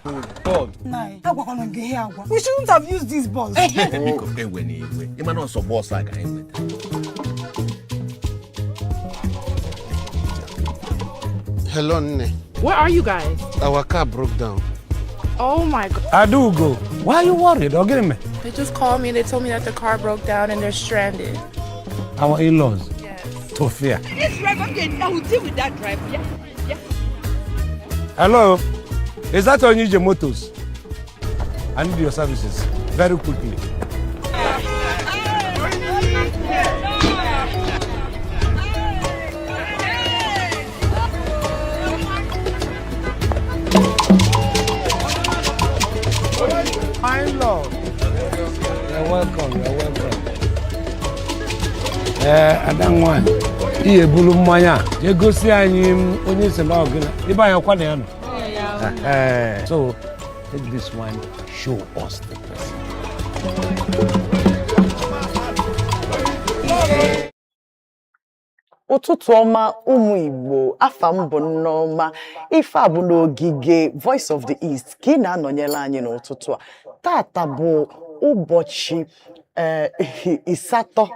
Ball. We shouldn't have used these balls. Hello, Nne. Where are you guys? Our car broke down. Oh my god. Adugo, why are you worried? Or get me? They just called me. They told me that the car broke down and they're stranded. Our in-laws. Yes. Sophia. This driver, okay, I will deal with that driver. Yeah. Hello? Is that Onije Motors? I need your services very quickly. My love. You're welcome. Adangwa. Iye bulu mmanya. Je gosi anyị onye se na ogina. Iba ya kwa na ya no. So take this one, show us the person. Ụtụtụ ọma ụmụ Igbo, afa m bụ Nneọma, ife a bụ n'ogige Voice of the East ka ị na-anọnyere anyị n'ụtụtụ a. Tata bụ ụbọchị ịsatọ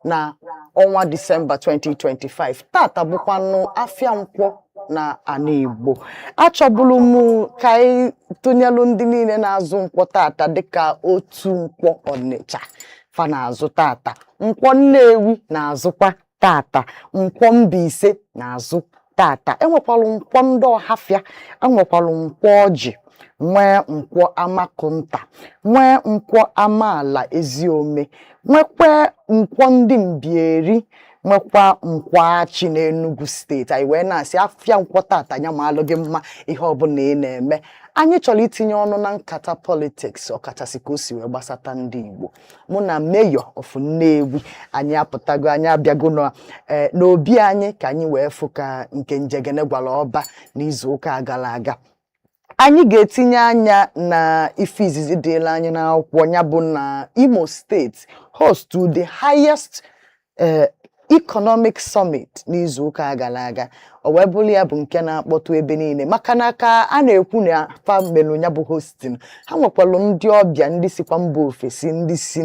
na ọnwa Disemba 2025. Tata bụkwanụ afịa nkwọ na ana Igbo. Achọbụrụ m ka anyị tụnyelụ ndị niile na-azụ nkwọ tata dịka otu nkwọ Ọnịcha fa na-azụ tata, nkwọ Nnewi na-azụkwa tata, nkwọ Mbaise na-azụ tata. Enwekwalụ nkwọ ndị Ọhafịa, enwekwalụ nkwọ Ọjị, nwee nkwọ Amakunta, nwee nkwọ Amaala Eziome, nwekwa nkwọ ndị Mbieri, nwekwa nkwọ Achị n'Enugu steeti. Anyị wee na-asị afịa nkwọ tata ya ma alụ gị mma ihe ọbụla ị na-eme. Anyị chọrọ itinye ọnụ na nkata politics ọkachasị ka o si wee gbasata ndị Igbo. Mụ na Mayor of Nnewi anyị apụtago, anyị abịago n'obi anyị ka anyị wee fụ ka nke Njegene gwara ọba n'izu ụka gara aga. Anyị ga-etinye anya na ife izizi dịla anyị n'akwụkwọ ya bụ na Imo State host to the highest economic summit n'izu ụka gara aga. O wee bụrụ ya bụ nke na-akpọtụ ebe niile maka na ka a na-ekwu na famelu ya bụ hosting, ha nwekwalụ ndị ọbịa ndị sikwa mba ofesi, ndị si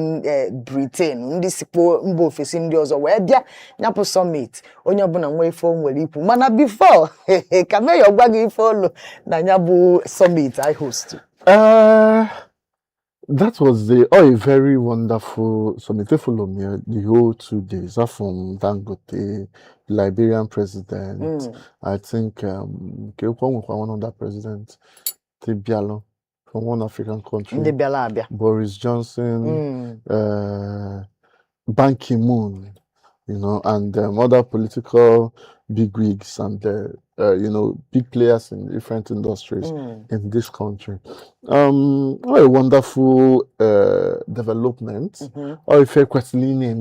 Britain, ndị sikwa mba ofesi ndị ọzọ wee bịa ya bụ summit. Onye ọbụla nwee ife o nwere ikwu, mana before ka Mayor gwa gị ife olu na ya bụ summit I host. That was a very wonderful summit. Follow me the whole 2 days. From Dangote, Liberian president. I think one of that president, Tibialo, from one African country. Boris Johnson, Ban Ki-moon, and other political bigwigs and big players in different industries in this country. What a wonderful development. Or if you question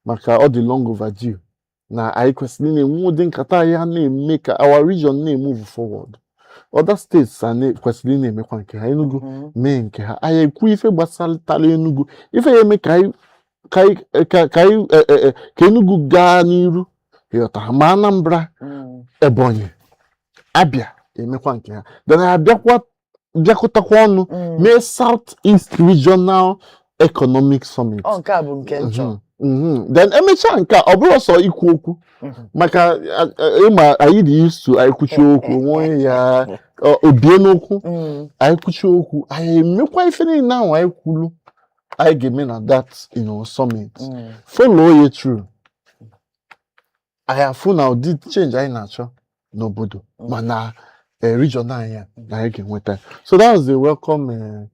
maka all the long overdue. Now I question wouldn't make our region move forward. Other states are questioning make one ke Enugu main ke I ku ife gbasal tale Enugu ife ye make kai Enugu ga niru yota ma Anambra Ebonyi Abia emekwa nke ha. Then abịakwutakwa ọnụ mee South-East Regional Economic Summit. Nke a bụ nke njọ. Then emecha nke ọ bụrụ sọ ikwu okwu maka ịma anyị dị used to anyị kwuchi okwu nwe ya obie n'okwu anyị kwuchi okwu anyị emekwa ife niile ahụ anyị kwulu anyị ga-eme na that summit. Follow you through. I have found out the change anyị na-achọ n'obodo mana region anya na anyị ga-enweta. So that was the welcome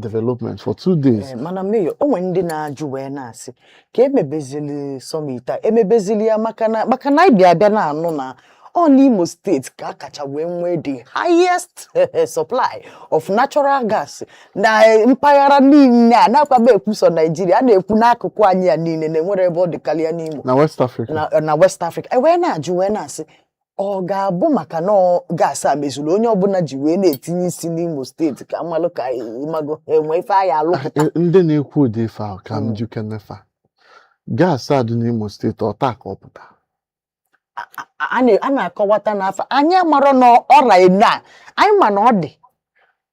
development for 2 days. Mana Mayor, o nwere ndị na-ajụ wee na-asị ka emebezili summit a emebezili ya maka na anyị abịa na-anụ na Imo State ka akacha wee nwee the highest supply of natural gas na mpaghara niile a na-akwabe ekwu so Nigeria, a na-ekwu n'akụkụ anyị ya niile na enwere ebe ọ dị karịa n'Imo na West Africa. Na West Africa. Wee na-ajụ wee na-asị ọ ga-abụ maka na gas a mezuru onye ọbụla ji wee na-etinye isi n'Imo State ka amalụ ka ịmago enwe ife anyị alụ. Ndị na-ekwu ụdị ife ahụ ka m juke nefa gas a dị n'Imo State ọta ka ọ pụta. A na-akọwata n'afọ anyị mara na ọra ena anyị ma na ọ dị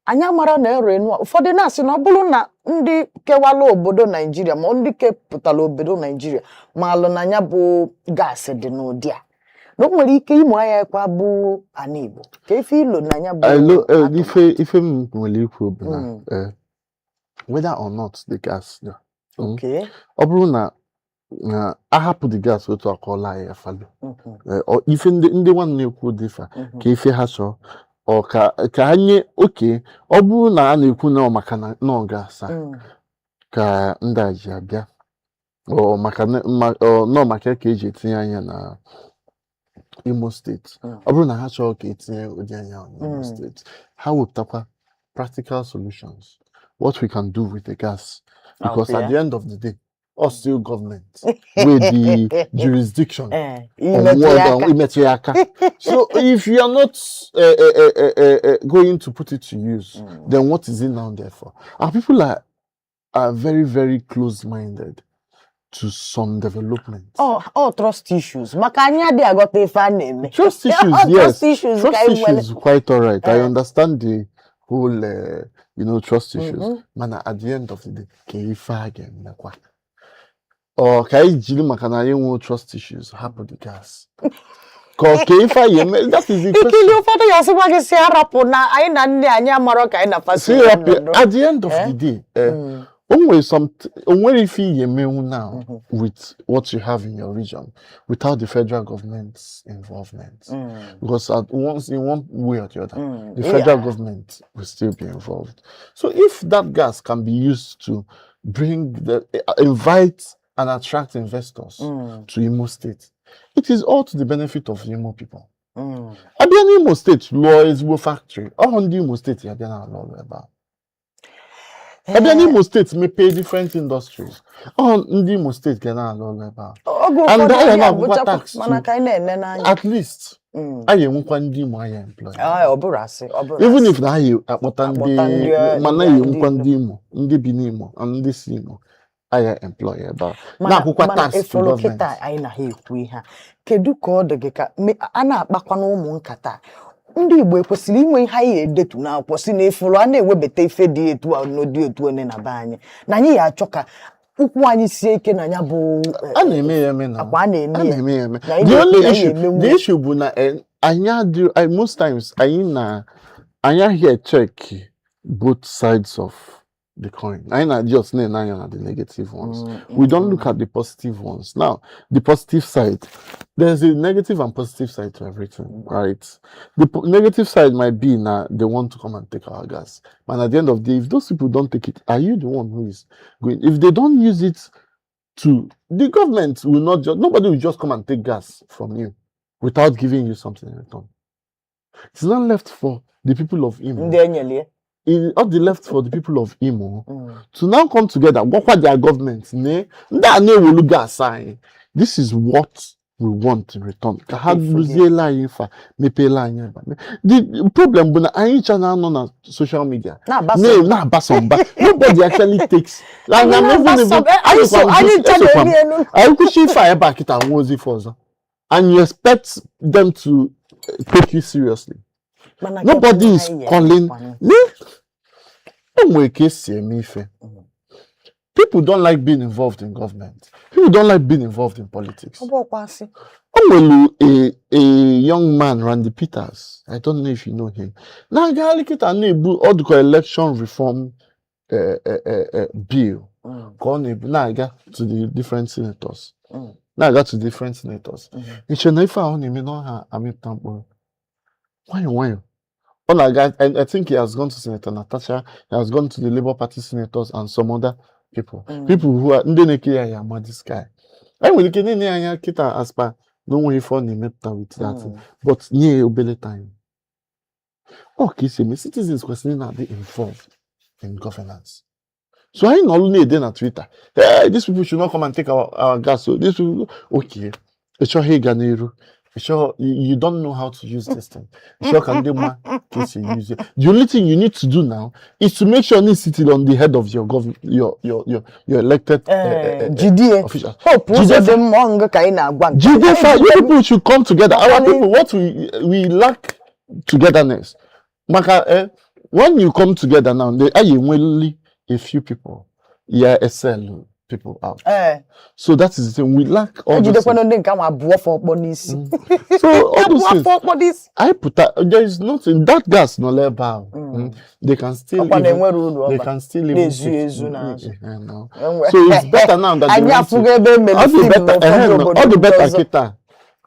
anya mara na erenu ụfọdụ na-asị na ọ bụrụ na ndị kewala obodo Naijiria ma ndị kepụtala obodo Naijiria ma alụ na anya bụ gas dị n'ụdị a na o nwere ike ịmụ anya kwa bụ ana Igbo ka ife ilo na anya bụ ife m nwere ikwu bụ na whether or not the gas okay ọ bụrụ na ahapụ the gas otu akọla ya falo ife ndị nwanne ekwu dịfa ka ife ha chọọ ọ ka anyị oke ọ bụrụ na a na-ekwu na maka na ọ gas ka ndị a ji abịa ọ maka ka eji etinye anya na Imo steeti ọ bụrụ na ha chọrọ ka etinye ụdị anya na Imo steeti ha wepụtakwa practical solutions what we can do with the gas because at the end of the day us still government with the jurisdiction on Imetriaka. So if you are not going to put it to use, then what is it now there for? Our people are very, very close-minded to some development. Trust issues. Makanya they got a fan. Trust issues, yes. Trust issues quite all right. I understand the whole, trust issues. Man, at the end of the day, keifa again, or kaijili makana yenwo trust issues happen the gas. Keifa yeme, that is the question. Ikili father yasiwa kesi harapo na aina nne anya maroka ina fasi. At the end of the day, only if you now with what you have in your region without the federal government's involvement. Because once in one way or the other, the federal government will still be involved. So if that gas can be used to invite and attract investors to Imo State, it is all to the benefit of Imo people. Abian Imo State law is a factory. All on the Imo State, Abian law about. Abian Imo State may pay different industries. All the Imo State can law about. And that are tax at least. I am one demo I employ. Even if I I employ about na tax to government. Kedu ka ọ dị ka a na-akpakwa na ụmụ nkata ndị Igbo ekwesịrị inwe ihe anyị edetu na akwụkwọ si na ifuru a na-ewebata ife dị etu a n'ụdị etu one na be anyị na anyị ya achọ ka ukwu anyị sie ike na ya bụ a na-eme ya eme na akwa na-eme ya the issue bụ na most times anyị here check both sides of the coin. I not just the negative ones. We don't look at the positive ones. Now, the positive side, there's a negative and positive side to everything, right? The negative side might be now they want to come and take our gas. And at the end of the day, if those people don't take it, are you the one who is going? If they don't use it the government will not nobody will just come and take gas from you without giving you something in return. It's not left for the people of Imo. All the left for the people of Imo to now come together, work with their government. This is what we want in return. The problem is I channel on social media. Nobody actually takes. And you expect them to take you seriously. Nobody is calling. People don't like being involved in government. People don't like being involved in politics. A young man, Randy Peters. I don't know if you know him. Now, all the election reform bill. Now I got to the different senators. Why? I think he has gone to Senator Natasha, he has gone to the Labour Party senators and some other people. People who are this guy. I will kita aspa no way for with that. But near obey time. Okay, citizens questioning are they involved in governance. So I not only then at Twitter. Hey, these people should not come and take our gas. So this people okay. Sure, you don't know how to use this thing. Sure, can do more case you use it. The only thing you need to do now is to make sure it's sitting on the head of your your elected officials. You people should come together. Our people, what we lack togetherness. when you come together now, there are only a few people. Yeah, excel people out. So that is the thing. We lack all those things. So all those things. I put that there is nothing that gas no level. They can still even, they can still even no. So it's better now that all the better kita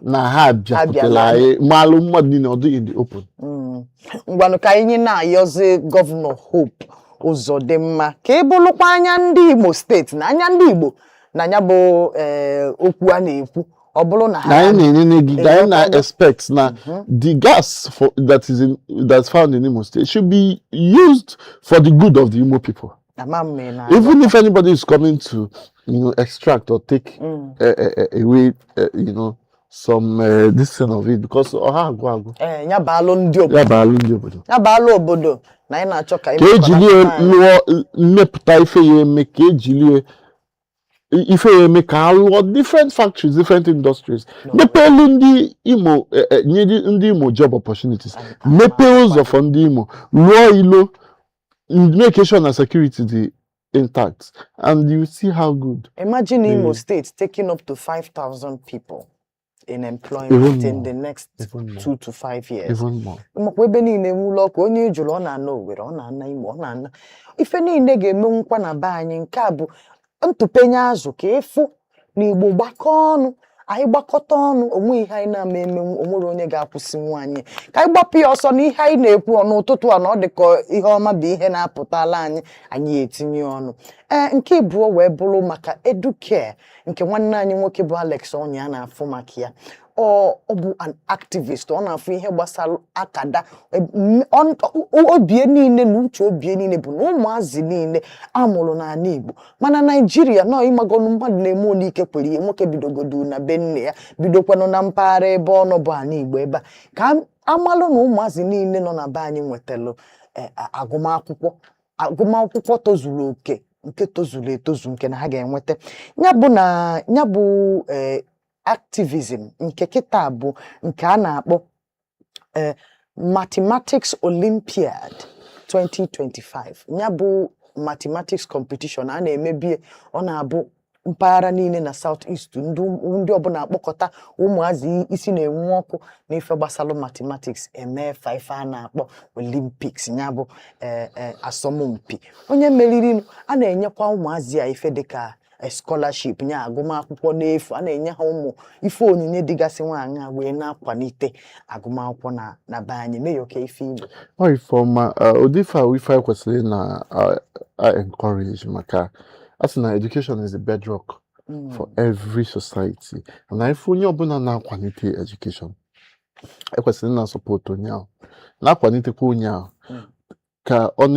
na hard like malum in the open. Ngwanu ka anyị na-ayọzi Governor Hope Uzodimma ka ebulukwa anya ndị Imo State na anya ndị Igbo na anya bụ okwu a na-ekwu ọ bụrụ na ha na expect na the gas that's found in Imo State should be used for the good of the Imo people. Even if anybody is coming to extract or take away some this kind of it, because ya baalụ ndị obodo na anyị na-achọ ka mmepụta ife ya eme ka ka alụọ different factories, different industries, mepelu ndị Imo nye ndị Imo job opportunities, mepee ụzọ for ndị Imo, lụọ ilo, make sure na security dị intact, and you see how good. Imagine Imo State taking up to 5,000 people in employment in the next 2 to 5 years. Even more. Ebe niile nwụlọ ka onye jụrụ ọ na-ana Owerri, ọ na-ana Imo, ọ na-ana ife niile ga-eme nkwa na be anyị. Nke a bụ ntụpenye azụ ka ịfụ na Igbo gbakọ ọnụ, anyị gbakọta ọnụ, onwe ihe anyị na-eme onwere onye ga-akwụsị anyị. Ka anyị gbapụ ya ọsọ na ihe anyị na-ekwu ọnụ ụtụtụ a na ọ dị ka ihe ọma bụ ihe na-apụtala anyị etinye ọnụ. Nke ịbụọ wee bụrụ maka Educare nke nwanne anyị nwoke bụ Alex Onya na-afụ maka ya. Ọ bụ an activist, ọ na-afụ ihe gbasara akada obie niile na uche obie niile bụ na ụmụazị niile amụrụ n'ala Igbo, mana Naijiria nọ ịmagọnụ mmadụ na-eme onike kwere ihe nwoke bidogodu na be nne ya bidokwanụ na mpaghara ebe ọ nọ bụ ala Igbo ebe a ka amalụ na ụmụazị niile nọ na be anyị nwetalụ agụmakwụkwọ tozuru oke, nke tozuru etozu, nke na ha ga-enweta ya bụ activism nke kịta bụ nke a na-akpọ Mathematics Olympiad 2025. Ya bụ mathematics competition a na-emebie, ọ na-abụ mpaghara niile na South East ndị ọbụla akpọkọta ụmụazị isi na-enwu ọkụ na ife gbasalụ mathematics eme ife a na-akpọ Olympics, ya bụ asọmpi. Onye meriri a na-enyekwa ụmụazị a ife dịka scholarship, nya agụmakwụkwọ n'efu, a na-enye ha ụmụ ife onyinye dịgasị nwaanyị a wee na-akwalite agụmakwụkwọ na be anyị. Meyoka ife Igbo ifeọma ụdịfa wife kwesịrị na encourage maka as na education is the bedrock for every society, and if onye ọbụla na-akwalite education ekwesịrị na support onye ahụ, na-akwalitekwa onye ahụ ka ọ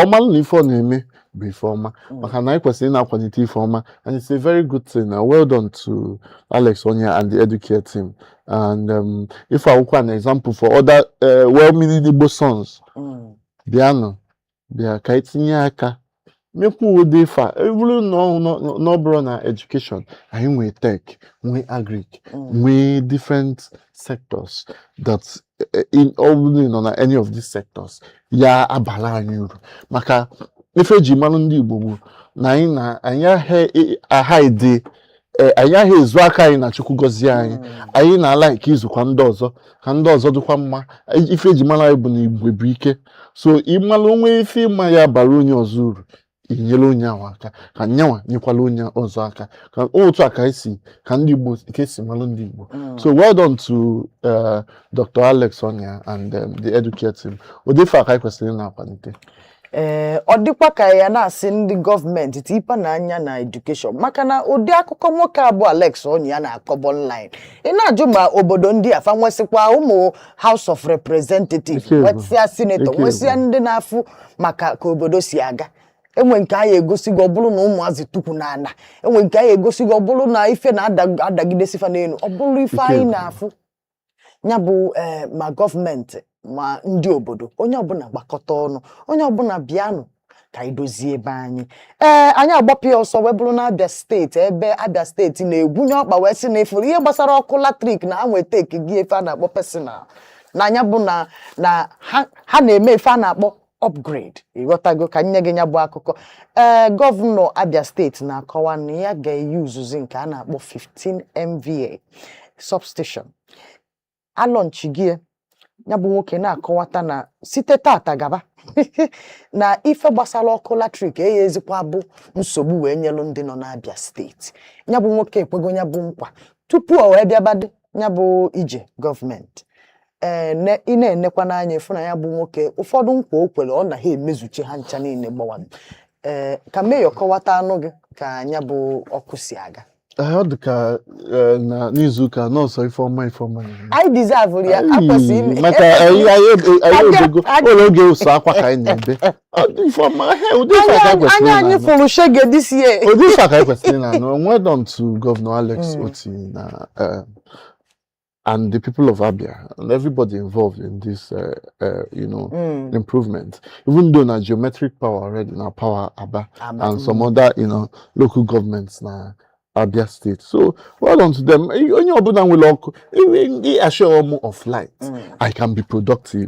malụ na ife ọ na-eme bụ ife ọma, maka na ekwesịrị na-akwalite ife ọma, and it's a very good thing. Well done to Alex Onya and the Educare team, and if akwụkwọ an example for other well-meaning Igbo sons, bịa ka etinye aka mekwu ụdị ife a. Eburu na bụrụ na education, anyị nwee tech, nwee agric, nwee different sectors that in any of these sectors ya abala anyị uru, maka ife ji mmanụ ndị Igbo bụ na anyị ahịa ezu aka anyị na Chukwu gọzie anyị na-ala ike izukwa ndị ọzọ ka ndị ọzọ dịkwa mma. Ife ji mmanụ anyị bụ na Igbo bụ ike, so ịmalụ onwe ife ịma ya bara onye ọzọ uru, inyere onye ahụ aka ka nyanwa nyekwala onye ọzọ aka, ka otu a ka ndị Igbo esi malụ ndị Igbo. So well done to Dr. Alex Onya and the Educare team. Ụdịfe aka kwesịrị na-akwalite. Ọ dịkwa ka ya na-asị ndị gọọmenti tipa na anya na edukeshọn, maka na ụdị akụkọ nwoke abụ Alex Onya na-akọbọ online. Ị na-ajụ ma obodo ndị afa nwesịkwa ụmụ House of Representatives, nwesịa Senator, nwesịa ndị na-afụ maka ka obodo si aga. Enwe nke anyị egosi gị ọ bụrụ na ụmụazị tukwu n'ala, enwe nke anyị egosi gị ọ bụrụ na ife na-adagidesifa n'elu, ọ bụrụ ife anyị na-afụ. Ya bụ ma gọọmenti ma ndị obodo, onye ọbụla gbakọta ọnụ, onye ọbụla bịanụ ka anyị dozie ebe anyị. Anyị agbapụ ya ọsọ wee bụrụ na Abia steeti, ebe Abia steeti na-egwunye ọkpa wee sị na ifuru ihe gbasara ọkụ latrik na ha nweta ekigi efe a na-akpọ personal na anya bụ na ha na-eme ife a na-akpọ upgrade ịghọtago ka nye gị nya bụ akụkọ gọvanọ Abia steeti na-akọwa na ya ga-eyuzuzi nke a na-akpọ 15 MVA substation alọnchigie ya bụ nwoke na-akọwata na site tata gaba na ife gbasara ọkụ latrik ezikwa bụ nsogbu wee nyelụ ndị nọ n'Abia steeti ya bụ nwoke ekwego ya bụ nkwa tupu o wee bịabadị ya bụ ije gọọmenti ị na-enekwa n'anya ịfụ na ya bụ nwoke ụfọdụ nkwa o kwere ọ na ha emezuche ha ncha niile gbawanụ ka Mayor kọwata anụ gị ka ya bụ ọkụ si aga ọ dị ka n'izuụka nọọsụ Ifeọma anyị deserve ya akwesị ime maka anyị ụlọ oge ụsọ akwa ka anyị na-ebe anya anyị fụrụ shege this year ụdị ụsọ ka anyị kwesịrị na well done to Governor Alex Oti na and the people of Abia and everybody involved in this improvement, even though na geometric power already na power Aba and some other local governments na Abia State. So well done to them. Only Obudan will assure me of light. I can be productive.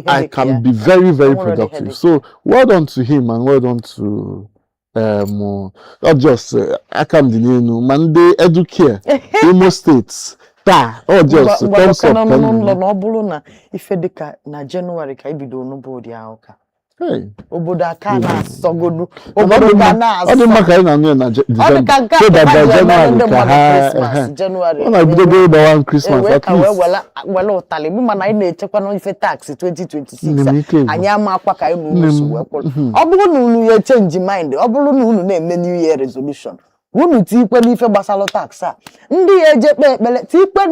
I can be very, very productive. So well done to him and well done to not just Akam Mande Educare, Imo States. Just thumbs up. No bụrụ na ife dịka na January ka ibido n'obodo ahụ ka obodo aka na-asọgodu obodo ka na-asọ ọ dị maka anyị na-anụ na December so that by January ọ na-ebido ịgbawa Christmas at least wele ụtalị bụ mana anyị na-echekwa na ife tax 2026 anyị ama akwa ka anyị bụ nsogbu ekwere ọ bụrụ na unu ya change mind ọ bụrụ na unu na-eme New Year resolution unu tikwe n'ife gbasara tax a ndị ejekpe ekpele tikwe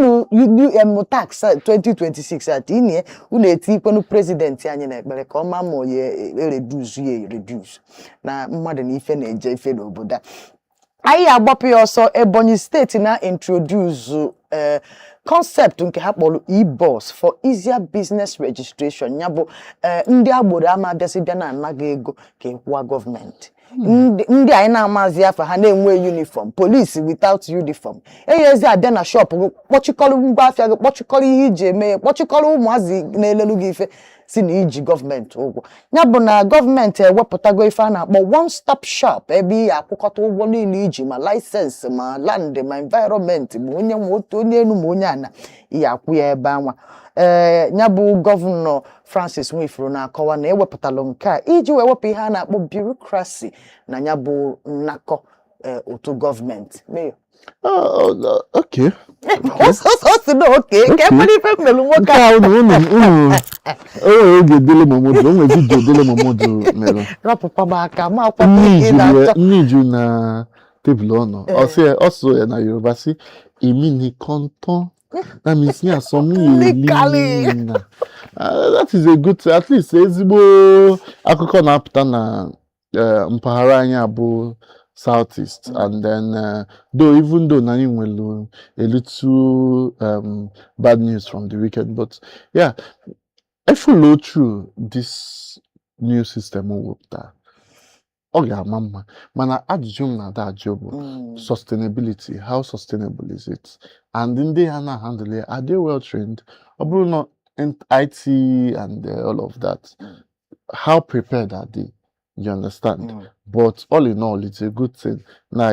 nu tax 2026 a tinye unu etikwe nu president anyị na ekpele ka ọ ma ma ye reduce na mmadụ na ife na-eje ife n'obodo anyị agbapụ ya ọsọ Ebonyi steeti na introduce concept nke ha kpọrọ e-boss for easier business registration ya bụ ndị agboro ama abịasị bịa na-anaghị ego ka ịkwụwa gọọmenti ndị anyị na-amazi afọ ha na-enwe uniform police without uniform eyezi abịa na shop gị kpọchikọrọ ngwa afịa gị kpọchikọrọ ihe iji eme kpọchikọrọ ụmụazị na-elelu gị ife si na iji gọọmenti ụgwọ ya bụ na gọọmenti ewepụtago ife a na-akpọ one stop shop ebe ị akwụkọta ụgwọ niile iji ma laịsensị ma land ma environment ma onye nwe otu onye enu ma onye ana ị akwụ ya ebe anwa ya bụ gọvanọ Francis Nwifuru na-akọwa na ewepụtalụ nke a iji wee wepụ ihe a na-akpọ bureaucracy na ya bụ nnakọ otu gọọmenti okay ka mmadụ ife mmelu nwoke oge dele Momodu o nwere vidio dele Momodu mere rapụkwa m aka ma akwado ihe na-achọ nniju na tebụl ọnọ ọsọ ya na Yoruba si èmi nìkan tán. That means yeah, some that is a good at least ezigbo akụkọ na-apụta na mpaghara anyị abụ Southeast and then though even though na nwelu a little bad news from the weekend, but yeah, I follow through this new system wụpụtara. Oh yeah, mama. Mana ajụjụ m na-ada ajụ bụ sustainability. How sustainable is it? And in the handle it, are they well trained? Or not in IT and all of that. How prepared are they? You understand? But all in all, it's a good thing. Now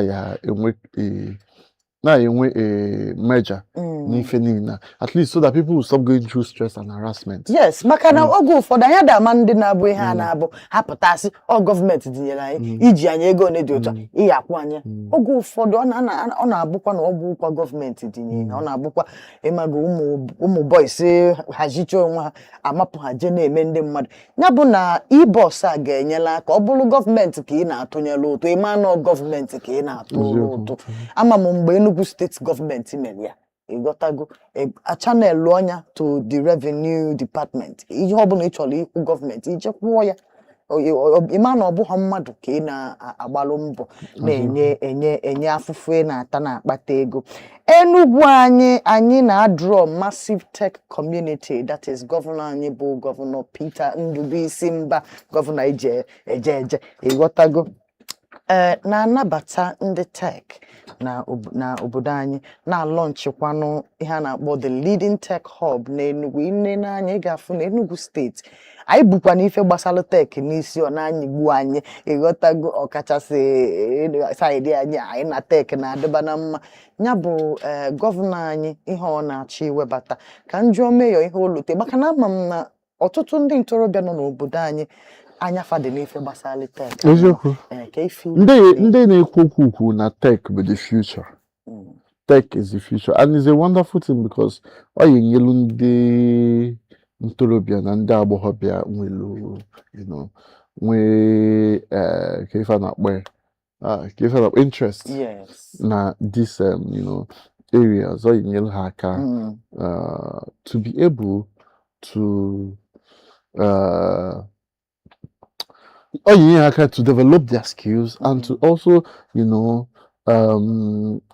you a measure. At least so that people will stop going through stress and harassment. Yes, makana ogo for the other man dị na-abụ ihe a na-abụ hapụtasị gọọmenti tinyere anyị iji anyị ego na dị ụtọ ihe akwụ anya oge ụfọdụ ọ na-abụkwa na ọ bụkwa gọọmenti tinyere ọ na-abụkwa ịmago ụmụ boys hajicha onwe ha amapụ ha je na-eme ndị mmadụ ya bụ na e-boss a ga-enyela aka ọ bụrụ gọọmenti ka ị na-atụnyere ụtụ ịma na gọọmenti ka ị na-atụ ụtụ ama m mgbe Enugu steeti gọọmenti mere ya ịghọtago a channel anya to the revenue department ihe ọbụla ị chọrọ ikwu gọọmenti ije kwụọ ya ịma na ọ bụghị mmadụ ka ị na-agbalụ mbọ na-enye afụfụ na-ata na-akpata ego Enugu anyị na-draw massive tech community, that is gọvanọ anyị bụ gọvanọ Peter Ndubuisi Mba, gọvanọ eje ịghọtago na-anabata ndị tech na obodo anyị na-alọnchikwanụ ihe a na-akpọ the leading tech hub n'Enugu. Ine n'anya ị ga-afụ na Enugu steeti anyị bukwa n'ife gbasara tech n'isi ọ na-anyịgbu anyị ịghọtago ọkachasị saịdị anyị na tech na-adịba na mma ya bụ gọvanọ anyị ihe ọ na-achọ iwebata ka njụọ meyọ ihe olote maka na ama m na ọtụtụ ndị ntorobịa nọ n'obodo anyị anya fadị n'ife gbasara tech. Eziokwu. Ndị na-ekwu okwu na tech bụ the future. Tech is the future and it's a wonderful thing because ọ ga-enyelu ndị ntorobịa na ndị agbọghọbịa nwelu nwee ka ife na-akpọ interest na this areas ọ ga-enyelu ha aka to be able to to develop their skills and to also,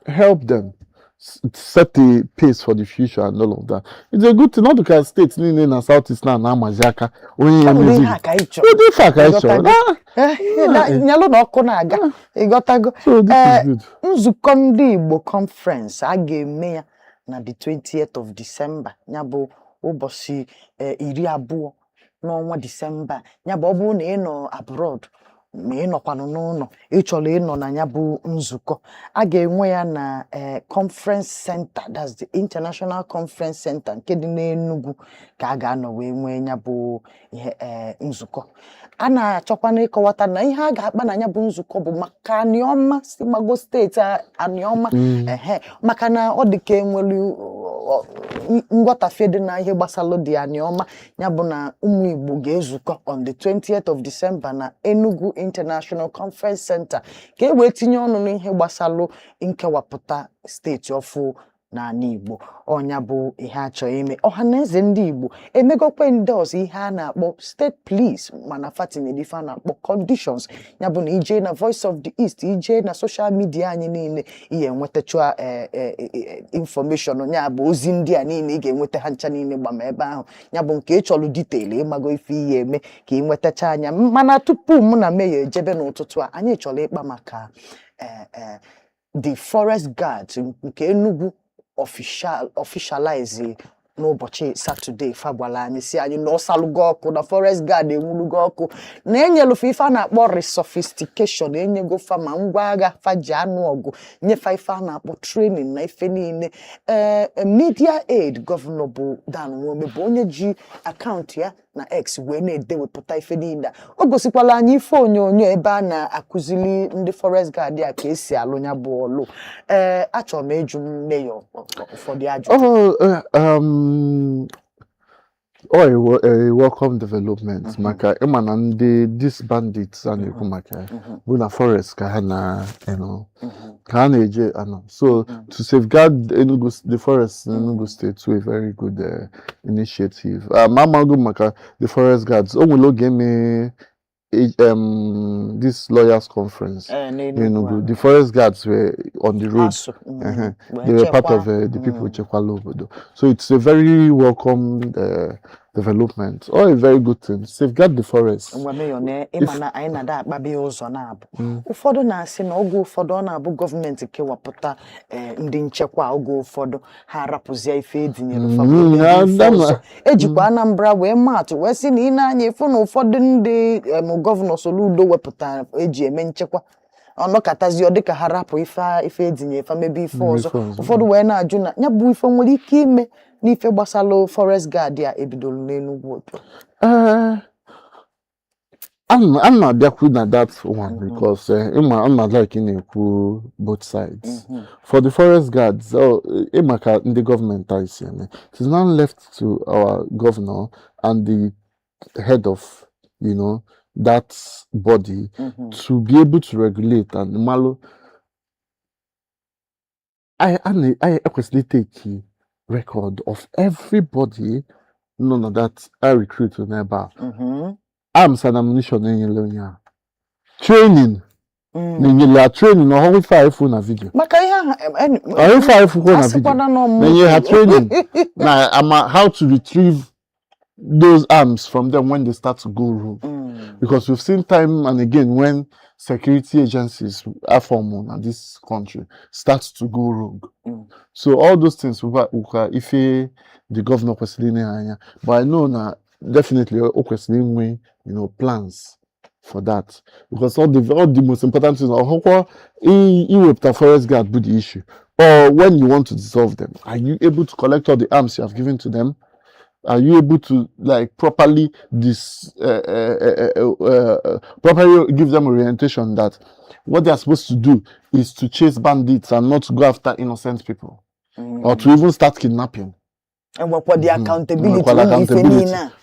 help them set the pace for the future and all of that. It's a good thing, not because states in the Southeast now, Mazaka, so this is good. Nzukọ ndị Igbo conference a ga-eme ya na the 20th of December, nyabụ ụbọchị 20 n'ọnwa December. Nyabụ ọ bụrụ na ị nọ abroad ma ị nọkwanụ n'ụlọ ị chọrọ ịnọ na ya bụ nzukọ a ga-enwe ya na conference center, that's the International Conference Center nke dị n'Enugu ka a ga-anọ wee nwee ya bụ nzukọ. A na-achọkwana ịkọwata na ihe a ga-akpa na ya bụ nzukọ bụ maka Anioma si Mago steeti Anioma maka na ọ dị ka enwelu nghọtafe dị na ihe gbasara dị Anioma ya bụ na ụmụ Igbo ga-ezukọ on the 20th of December na Enugu International Conference Center ka e wee tinye ọnụ n'ihe gbasara nkewapụta steeti ọfụ n'ala Igbo. Ọnya bụ ihe achọ ime ọhaneze ndị Igbo emegokwe ndị ọzọ ihe a na-akpọ state police mana fatinyere ife a na-akpọ conditions ya bụ na ije na Voice of the East ije na social media anyị niile ihe enwetachua information ya bụ ozi ndị a niile ị ga-enweta ha ncha niile gbama ebe ahụ ya bụ nke ị chọrọ detail ịmago ife ihe eme ka ị nwetacha anya. Mana tupu mụ na Mayor ejebe n'ụtụtụ a anyị chọrọ ịkpa maka the forest guards nke Enugu officialize n'ụbọchị Saturday fagwala anyị si anyị na ọsalụgo ọkụ na forest guard enwulugo ọkụ na enyelufe ife a na-akpọ resophistication enyego fa ma ngwa agha faji anụ ọgụ nyefa ife a na-akpọ training na ife niile. Media aid gọvanọ bụ Dan Nwome bụ onye ji akaụntụ ya na X wee na-edewepụta ife niile. O gosikwala anyị ife onyonyo ebe a na-akụzili ndị forest guard a ka esi alụ ya bụ ọlụ. Achọrọ m ịjụ Mayor ụfọdụ ajụjụ. A welcome development maka ịma na these bandits a na-ekwu maka bụ na forest ka ha na ka ha na-eje so to safeguard the forest in Enugu State to a very good initiative. Mamago maka the forest guards o nwere oge eme this lawyers conference in Enugu. The forest guards were on the road. They were part of the people Chekwalo Obodo. So it's a very welcome development. Or a very good thing. Safeguard the forest. Ụfọdụ na-asị na oge ụfọdụ ọ na-abụ gọọmenti kewapụta ndị nchekwa oge ụfọdụ ha arapụzie ife edinyere fa ejikwa Anambra wee maatụ wee sị na ị na-anya ịfụ na ụfọdụ ndị gọvanọ Soludo wepụtara eji eme nchekwa ọnọkatazi ọ dịka ha rapụ ife edinye fa mebe ife ọzọ. Ụfọdụ wee na-ajụ na ya bụ ife nwere ike ime n'ife gbasara forest guard ya ebidolu n'Enugu otu. I'm not that that one because I'm not like in both sides. For the forest guards, the government it is now left to our governor and the head of that body to be able to regulate and malo. I actually take record of everybody. None of that I recruit to nearby. Arms and ammunition in Yelonia. Training. Training or how far phone a video. How far phone a video. Then you have training. Now how to retrieve those arms from them when they start to go wrong. Because we've seen time and again when security agencies are formed in this country starts to go rogue. So all those things if the governor questioning, but I know now definitely questioning plans for that, because all the most important things are how the forest guard do the issue, or when you want to dissolve them, are you able to collect all the arms you have given to them? Are you able to properly properly give them orientation that what they are supposed to do is to chase bandits and not to go after innocent people, or to even start kidnapping? And what the accountability?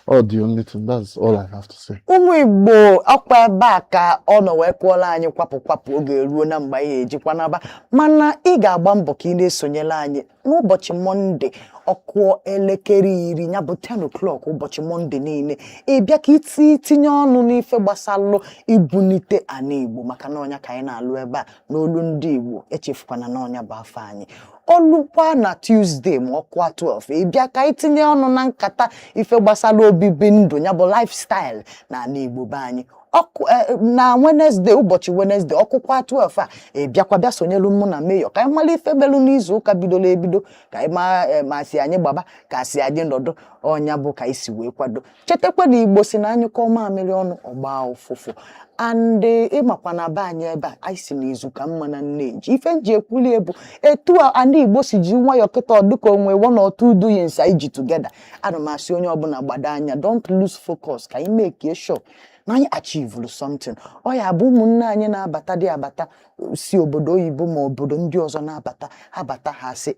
Oh, the only thing. That's all I have to say. Igbo akwa baka ono we kwala anyị kwapụ oge ruo na mgbe ya ejikwa naba mana ị ga-agba mbọ ka ị na-esonyela anyị n'ụbọchị Monde ọkụ elekere 10 ya bụ 10 o'clock ụbọchị Monde niile ị bịa ka itinye ọnụ n'ife gbasalụ ibunite ana Igbo maka na ọnya ka anyị na-alụ ebe a n'olu ndị Igbo echefukwana na ọnya bụ afọ anyị. Olukwa na Tuesday ma ọkwa 12 bịa ka itinye ọnụ na nkata ife gbasara obibi ndụ ya bụ lifestyle na ana Igbo be anyị. Na Wednesday ụbọchị Wednesday ọkụkwa 12 a bịakwa bịa sonyelu mụ na Mayor ka anyị mara ife belu n'izu ụka bidoro ebido ka anyị ma si anyị gbaba ka si anyị nọdụ ọnya bụ ka isi wee kwado. Chetakwa na Igbo si na anyị kọọ mamịrị ọnụ ọgba ụfụfụ. And ịmakwa na be anyị ebe a anyị si n'izu ka mma na Nneji ife nji ekwuli ebu etu a ndị Igbo si ji nwayọ kịta ọdụka onwe one or two doings anyị ji together. Ana m asị onye ọbụla gbada anya, don't lose focus ka anyị make sure na anyị achieve something. Ọ ya bụ ụmụnne anyị na-abata dị abata si obodo oyibo ma obodo ndị ọzọ na-abata abata ha sị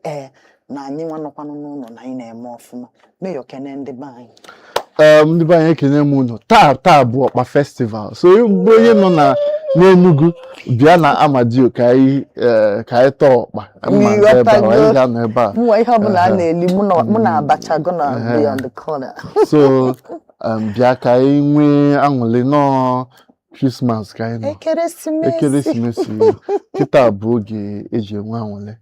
na anyị nwanọkwanụ n'ụlọ na anyị na-eme ọfụma. Mayor kene ndị be anyị. Ndị be anyị ekene m ụnụ taa bụ Ọkpa festival, so mgbe onye nọ na n'Enugu bịa na Amadio ka anyị tọọ ọkpa anyị ga-anọ ebe a mụwa ihe ọbụla a na-eli mụ na abacha gonna be on the corner. So bịa ka anyị nwee aṅụrị nọọ Christmas ka anyị nọ ekeresimesi kịta bụ oge eji enwe aṅụrị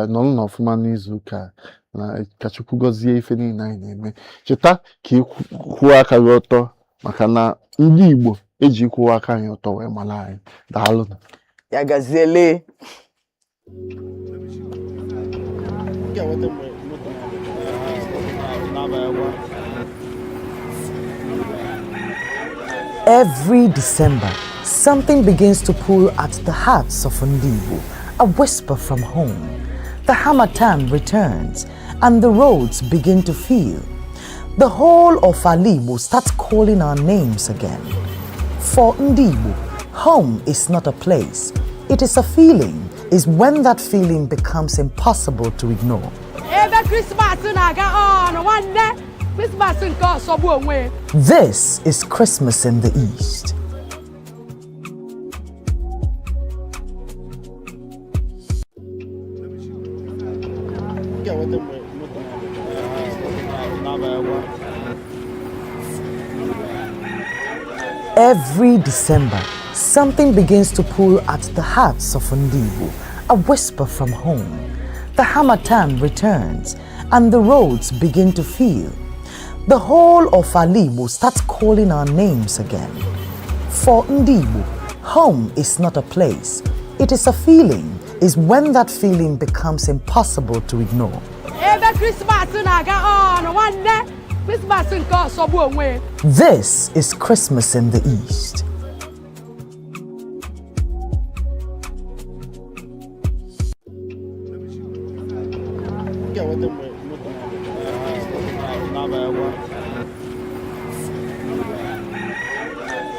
nọrọ n'ọfụma n'izu ụka na ka Chukwu gọzie ife niile anyị na-eme. Cheta ka ịkwụọ aka gị ọtọ maka na ndị Igbo eji ịkwụwa aka anyị ọtọ wee mara anyị. Daalụ. Ya gaziele. Every December, something begins to pull at the hearts of Ndigbo, a whisper from home. The Harmattan returns, and the roads begin to feel. The whole of Alibo starts calling our names again. For Ndigbo, home is not a place, it is a feeling, is when that feeling becomes impossible to ignore. This is Christmas in the East. Every December, something begins to pull at the hearts of Ndigbo, a whisper from home. The Harmattan returns, and the roads begin to feel. The whole of Alibo starts calling our names again. For Ndigbo, home is not a place, it is a feeling, is when that feeling becomes impossible to ignore. This is Christmas in the East.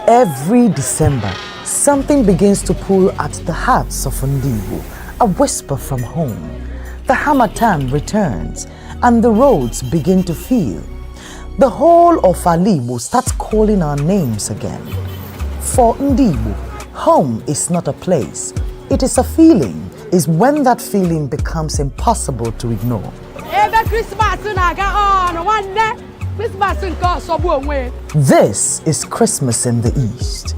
Every December, something begins to pull at the hearts of Ndigbo, a whisper from home. The Harmattan returns, and the roads begin to feel. The whole of Alibo starts calling our names again. For Ndigbo, home is not a place, it is a feeling, is when that feeling becomes impossible to ignore. This is Christmas in the East.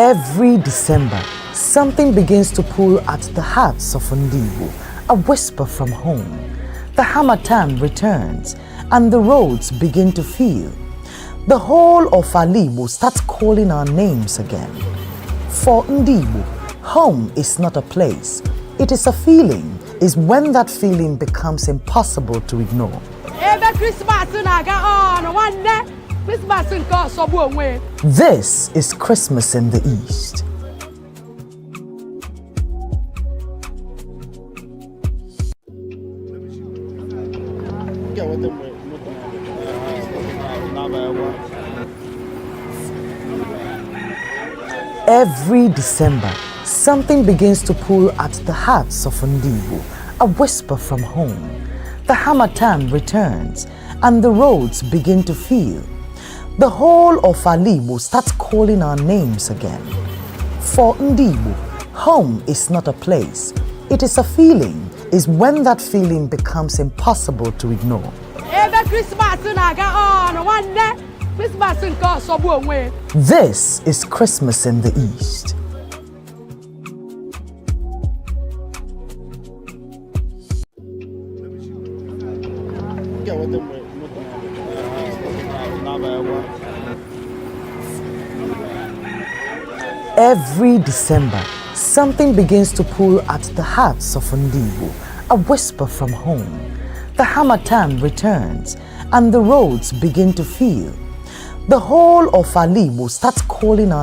Every December, something begins to pull at the hearts of Ndibo, a whisper from home. The Harmattan returns, and the roads begin to feel. The whole of Alibo starts calling our names again. For Ndibo, home is not a place, it is a feeling, is when that feeling becomes impossible to ignore. This is Christmas in the East. Every December, something begins to pull at the hearts of Ndibo, a whisper from home. The Harmattan returns, and the roads begin to feel. The whole of Alibo starts calling our names again. For Ndibo, home is not a place, it is a feeling, is when that feeling becomes impossible to ignore. This is Christmas in the East. Every December, something begins to pull at the hearts of Ndibo, a whisper from home. The Harmattan returns, and the roads begin to feel. The whole of Alibo starts calling our